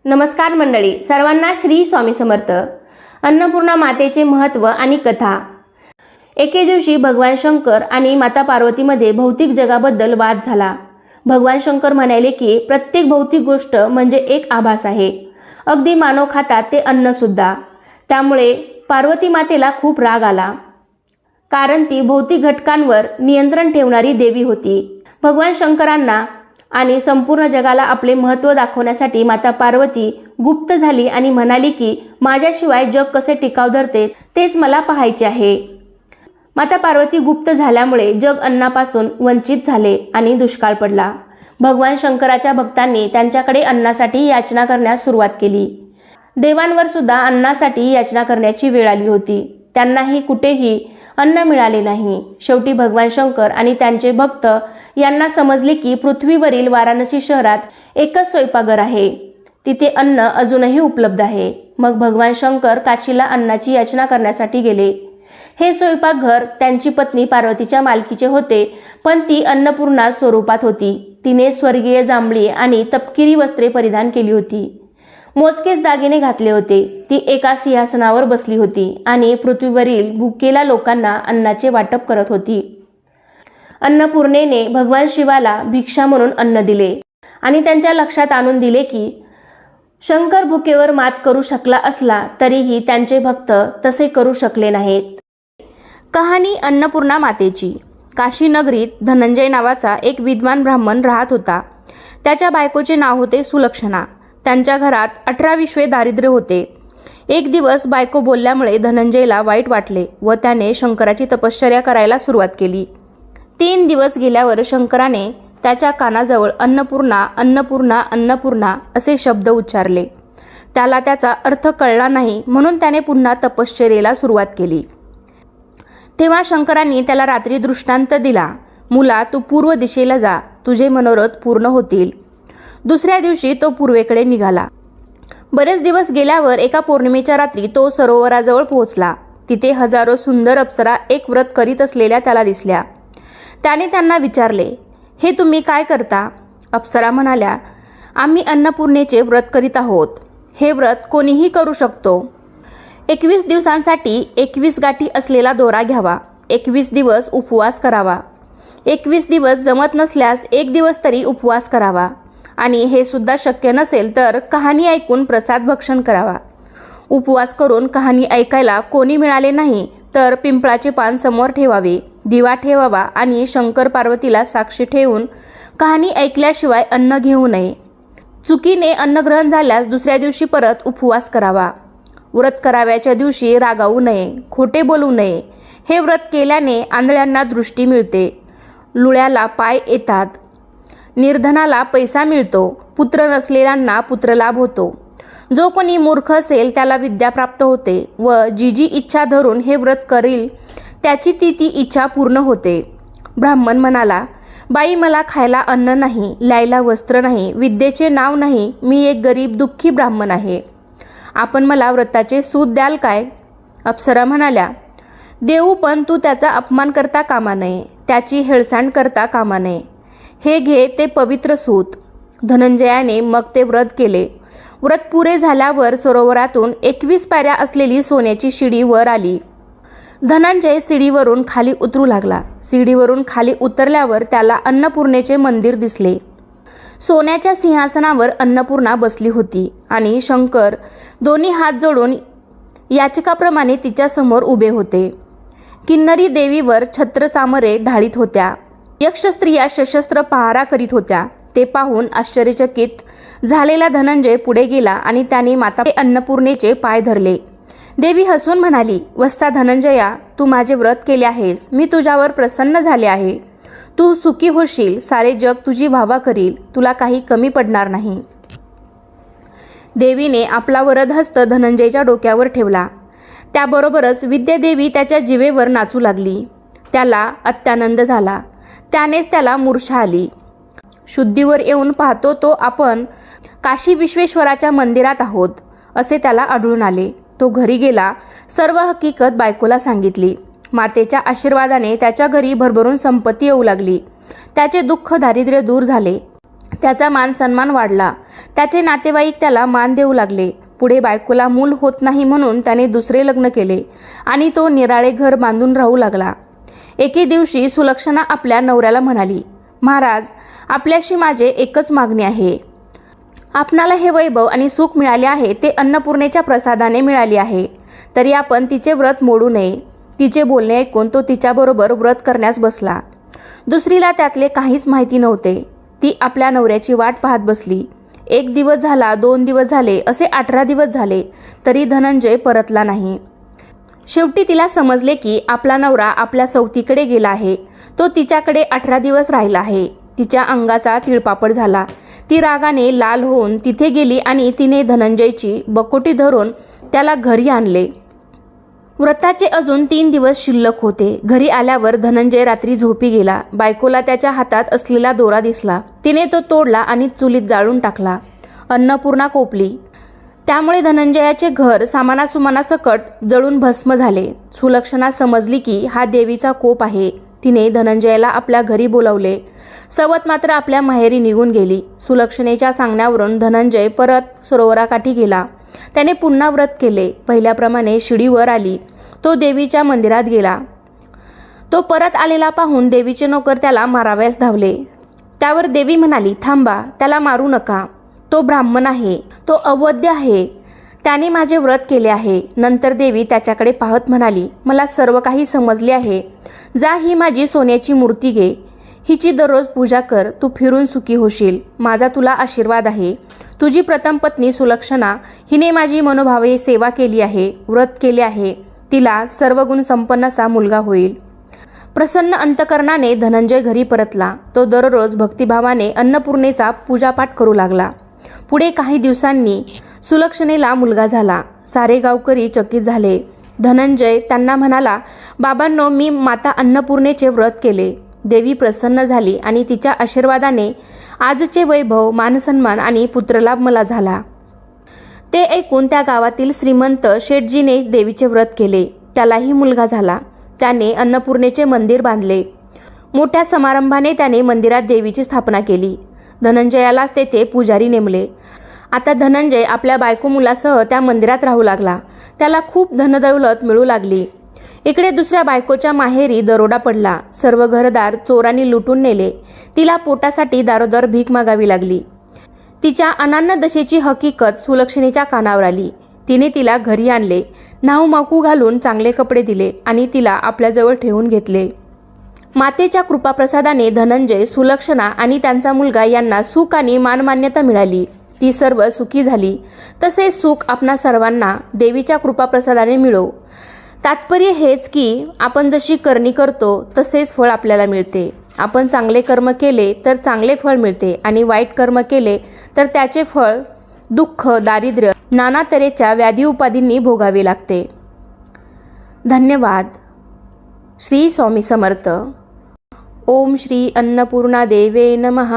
नमस्कार मंडळी, सर्वांना श्री स्वामी समर्थ. अन्नपूर्णा मातेचे महत्त्व आणि कथा. एके दिवशी भगवान शंकर आणि माता पार्वतीमध्ये भौतिक जगाबद्दल वाद झाला. भगवान शंकर म्हणाले की प्रत्येक भौतिक गोष्ट म्हणजे एक आभास आहे, अगदी मानव खातात ते अन्न सुद्धा. त्यामुळे पार्वती मातेला खूप राग आला, कारण ती भौतिक घटकांवर नियंत्रण ठेवणारी देवी होती. भगवान शंकरांना आणि संपूर्ण जगाला आपले महत्त्व दाखवण्यासाठी माता पार्वती गुप्त झाली आणि म्हणाली की माझ्याशिवाय जग कसे टिकाव धरते तेच मला पाहायचे आहे. माता पार्वती गुप्त झाल्यामुळे जग अन्नापासून वंचित झाले आणि दुष्काळ पडला. भगवान शंकराच्या भक्तांनी त्यांच्याकडे अन्नासाठी याचना करण्यास सुरुवात केली. देवांवर सुद्धा अन्नासाठी याचना करण्याची वेळ आली होती. त्यांनाही कुठेही अन्न मिळाले नाही. शेवटी भगवान शंकर आणि त्यांचे भक्त यांना समजले की पृथ्वीवरील वाराणसी शहरात एकच स्वयंपाकघर आहे, तिथे अन्न अजूनही उपलब्ध आहे. मग भगवान शंकर काशीला अन्नाची याचना करण्यासाठी गेले. हे स्वयंपाकघर त्यांची पत्नी पार्वतीच्या मालकीचे होते, पण ती अन्नपूर्णा स्वरूपात होती. तिने स्वर्गीय जांभळी आणि तपकिरी वस्त्रे परिधान केली होती, मोजकेच दागिने घातले होते. ती एका सिंहासनावर बसली होती आणि पृथ्वीवरील भुकेल्या लोकांना अन्नाचे वाटप करत होती. अन्नपूर्णेने भगवान शिवाला भिक्षा म्हणून अन्न दिले आणि त्यांच्या लक्षात आणून दिले की शंकर भुकेवर मात करू शकला असला तरीही त्यांचे भक्त तसे करू शकले नाहीत. कहाणी अन्नपूर्णा मातेची. काशी नगरीत धनंजय नावाचा एक विद्वान ब्राह्मण राहत होता. त्याच्या बायकोचे नाव होते सुलक्षणा. त्यांच्या घरात 18 विश्वे दारिद्र्य होते. एक दिवस बायको बोलल्यामुळे धनंजयला वाईट वाटले व त्याने शंकराची तपश्चर्या करायला सुरुवात केली. 3 दिवस गेल्यावर शंकराने त्याच्या कानाजवळ अन्नपूर्णा अन्नपूर्णा अन्नपूर्णा असे शब्द उच्चारले. त्याला त्याचा अर्थ कळला नाही, म्हणून त्याने पुन्हा तपश्चर्येला सुरुवात केली. तेव्हा शंकरांनी त्याला रात्री दृष्टांत दिला, मुला तू पूर्व दिशेला जा, तुझे मनोरथ पूर्ण होतील. दुसऱ्या दिवशी तो पूर्वेकडे निघाला. बरेच दिवस गेल्यावर एका पौर्णिमेच्या रात्री तो सरोवराजवळ पोहोचला. तिथे हजारो सुंदर अप्सरा एक व्रत करीत असलेल्या त्याला दिसल्या. त्याने त्यांना विचारले, हे तुम्ही काय करता? अप्सरा म्हणाल्या, आम्ही अन्नपूर्णेचे व्रत करीत आहोत. हे व्रत कोणीही करू शकतो. 21 दिवसांसाठी 21 गाठी असलेला दोरा घ्यावा. 21 दिवस उपवास करावा. 21 दिवस जमत नसल्यास 1 दिवस तरी उपवास करावा. आणि हे सुद्धा शक्य नसेल तर कहाणी ऐकून प्रसाद भक्षण करावा. उपवास करून कहाणी ऐकायला कोणी मिळाले नाही तर पिंपळाचे पान समोर ठेवावे, दिवा ठेवावा आणि शंकर पार्वतीला साक्षी ठेवून कहाणी ऐकल्याशिवाय अन्न घेऊ नये. चुकीने अन्नग्रहण झाल्यास दुसऱ्या दिवशी परत उपवास करावा. व्रत कराव्याच्या दिवशी रागावू नये, खोटे बोलू नये. हे व्रत केल्याने आंधळ्यांना दृष्टी मिळते, लुळ्याला पाय येतात, निर्धनाला पैसा मिळतो, पुत्र नसलेल्यांना पुत्रलाभ होतो. जो कोणी मूर्ख असेल त्याला विद्या प्राप्त होते व जी जी इच्छा धरून हे व्रत करील त्याची ती इच्छा पूर्ण होते. ब्राह्मण म्हणाला, बाई मला खायला अन्न नाही, ल्यायला वस्त्र नाही, विद्येचे नाव नाही, मी एक गरीब दुःखी ब्राह्मण आहे. आपण मला व्रताचे सूत द्याल काय? अप्सरा म्हणाल्या, देऊ, पण तू त्याचा अपमान करता कामा नये, त्याची हेळसांड करता कामा नये. हे घे ते पवित्र सूत. धनंजयाने मग ते व्रत केले. व्रत पुरे झाल्यावर सरोवरातून 21 पायऱ्या असलेली सोन्याची शिडी वर आली. धनंजय शिडीवरून खाली उतरू लागला. शिडीवरून खाली उतरल्यावर त्याला अन्नपूर्णेचे मंदिर दिसले. सोन्याच्या सिंहासनावर अन्नपूर्णा बसली होती आणि शंकर दोन्ही हात जोडून याचकाप्रमाणे तिच्या समोर उभे होते. किन्नरी देवीवर छत्र चामरे ढाळीत होत्या. यक्ष स्त्रिया सशस्त्र पहारा करीत होत्या. ते पाहून आश्चर्यचकित झालेला धनंजय पुढे गेला आणि त्याने माता अन्नपूर्णेचे पाय धरले. देवी हसून म्हणाली, वस्ता धनंजया, तू माझे व्रत केले आहेस, मी तुझ्यावर प्रसन्न झाले आहे. तू सुखी होशील, सारे जग तुझी वाहवा करील, तुला काही कमी पडणार नाही. देवीने आपला वरदहस्त धनंजयच्या डोक्यावर ठेवला. त्याबरोबरच विद्यादेवी त्याच्या जिवेवर नाचू लागली. त्याला अत्यानंद झाला. त्यानेच त्याला मूर्छा आली. शुद्धीवर येऊन पाहतो तो आपण काशी विश्वेश्वराच्या मंदिरात आहोत असे त्याला आढळून आले. तो घरी गेला. सर्व हकीकत बायकोला सांगितली. मातेच्या आशीर्वादाने त्याच्या घरी भरभरून संपत्ती येऊ लागली. त्याचे दुःख दारिद्र्य दूर झाले. त्याचा मान सन्मान वाढला. त्याचे नातेवाईक त्याला मान देऊ लागले. पुढे बायकोला मूल होत नाही म्हणून त्याने दुसरे लग्न केले आणि तो निराळे घर बांधून राहू लागला. एके दिवशी सुलक्षणा आपल्या नवऱ्याला म्हणाली, महाराज, आपल्याशी माझे एकच मागणी आहे. आपणाला हे वैभव आणि सुख मिळाले आहे ते अन्नपूर्णेच्या प्रसादाने मिळाले आहे. तरी आपण तिचे व्रत मोडू नये. तिचे बोलणे ऐकून तो तिच्याबरोबर व्रत करण्यास बसला. दुसरीला त्यातले काहीच माहिती नव्हते. ती आपल्या नवऱ्याची वाट पाहत बसली. 1 दिवस झाला, 2 दिवस झाले, असे 18 दिवस झाले तरी धनंजय परतला नाही. शेवटी तिला समजले की आपला नवरा आपल्या सवतीकडे गेला आहे. तो तिच्याकडे 18 दिवस राहिला आहे. तिच्या अंगाचा तिळपापड झाला. ती रागाने लाल होऊन तिथे गेली आणि तिने धनंजयची बकोटी धरून त्याला घरी आणले. व्रताचे अजून 3 दिवस शिल्लक होते. घरी आल्यावर धनंजय रात्री झोपी गेला. बायकोला त्याच्या हातात असलेला दोरा दिसला. तिने तो तोडला आणि चुलीत जाळून टाकला. अन्नपूर्णा कोपली. त्यामुळे धनंजयाचे घर सामानासुमानासकट जळून भस्म झाले. सुलक्षणा समजली की हा देवीचा कोप आहे. तिने धनंजयाला आपल्या घरी बोलावले. सवत मात्र आपल्या माहेरी निघून गेली. सुलक्षणेच्या सांगण्यावरून धनंजय परत सरोवराकाठी गेला. त्याने पुन्हा व्रत केले. पहिल्याप्रमाणे शिडीवर आली. तो देवीच्या मंदिरात गेला. तो परत आलेला पाहून देवीचे नोकर त्याला मारावयास धावले. त्यावर देवी म्हणाली, थांबा, त्याला मारू नका. तो ब्राह्मण आहे, तो अवैध आहे, त्याने माझे व्रत केले आहे. नंतर देवी त्याच्याकडे पाहत म्हणाली, मला सर्व काही समजले आहे. जा, ही माझी सोन्याची मूर्ती घे. हिची दररोज पूजा कर. तू फिरून सुखी होशील. माझा तुला आशीर्वाद आहे. तुझी प्रथम पत्नी सुलक्षणा हिने माझी मनोभावे सेवा केली आहे, व्रत केले आहे. तिला सर्वगुण संपन्न असा मुलगा होईल. प्रसन्न अंतकरणाने धनंजय घरी परतला. तो दररोज भक्तिभावाने अन्नपूर्णेचा पूजापाठ करू लागला. पुढे काही दिवसांनी सुलक्षणेला मुलगा झाला. सारे गावकरी चकित झाले. धनंजय त्यांना म्हणाला, बाबांनो, मी माता अन्नपूर्णेचे व्रत केले. देवी प्रसन्न झाली आणि तिच्या आशीर्वादाने आजचे वैभव, मानसन्मान आणि पुत्रलाभ मला झाला. ते ऐकून त्या गावातील श्रीमंत शेठजीने देवीचे व्रत केले. त्यालाही मुलगा झाला. त्याने अन्नपूर्णेचे मंदिर बांधले. मोठ्या समारंभाने त्याने मंदिरात देवीची स्थापना केली. धनंजयालाच तेथे पुजारी नेमले. आता धनंजय आपल्या बायको मुलासह त्या मंदिरात राहू लागला. त्याला खूप धनदौलत मिळू लागली. इकडे दुसऱ्या बायकोच्या माहेरी दरोडा पडला. सर्व घरदार चोरांनी लुटून नेले. तिला पोटासाठी दारोदार भीक मागावी लागली. तिच्या अनान्न दशेची हकीकत सुलक्षणेच्या कानावर आली. तिने तिला घरी आणले. न्हाऊ माकू घालून चांगले कपडे दिले आणि तिला आपल्याजवळ ठेवून घेतले. मातेच्या कृपाप्रसादाने धनंजय, सुलक्षणा आणि त्यांचा मुलगा यांना सुख आणि मानमान्यता मिळाली. ती सर्व सुखी झाली. तसे सुख आपणा सर्वांना देवीच्या कृपाप्रसादाने मिळो. तात्पर्य हेच की आपण जशी करणी करतो तसेच फळ आपल्याला मिळते. आपण चांगले कर्म केले तर चांगले फळ मिळते आणि वाईट कर्म केले तर त्याचे फळ दुःख, दारिद्र्य, नाना तऱ्हेच्या व्याधी उपाधींनी भोगावे लागते. धन्यवाद. श्री स्वामी समर्थ. ओम श्री अन्नपूर्णा देवे नमः.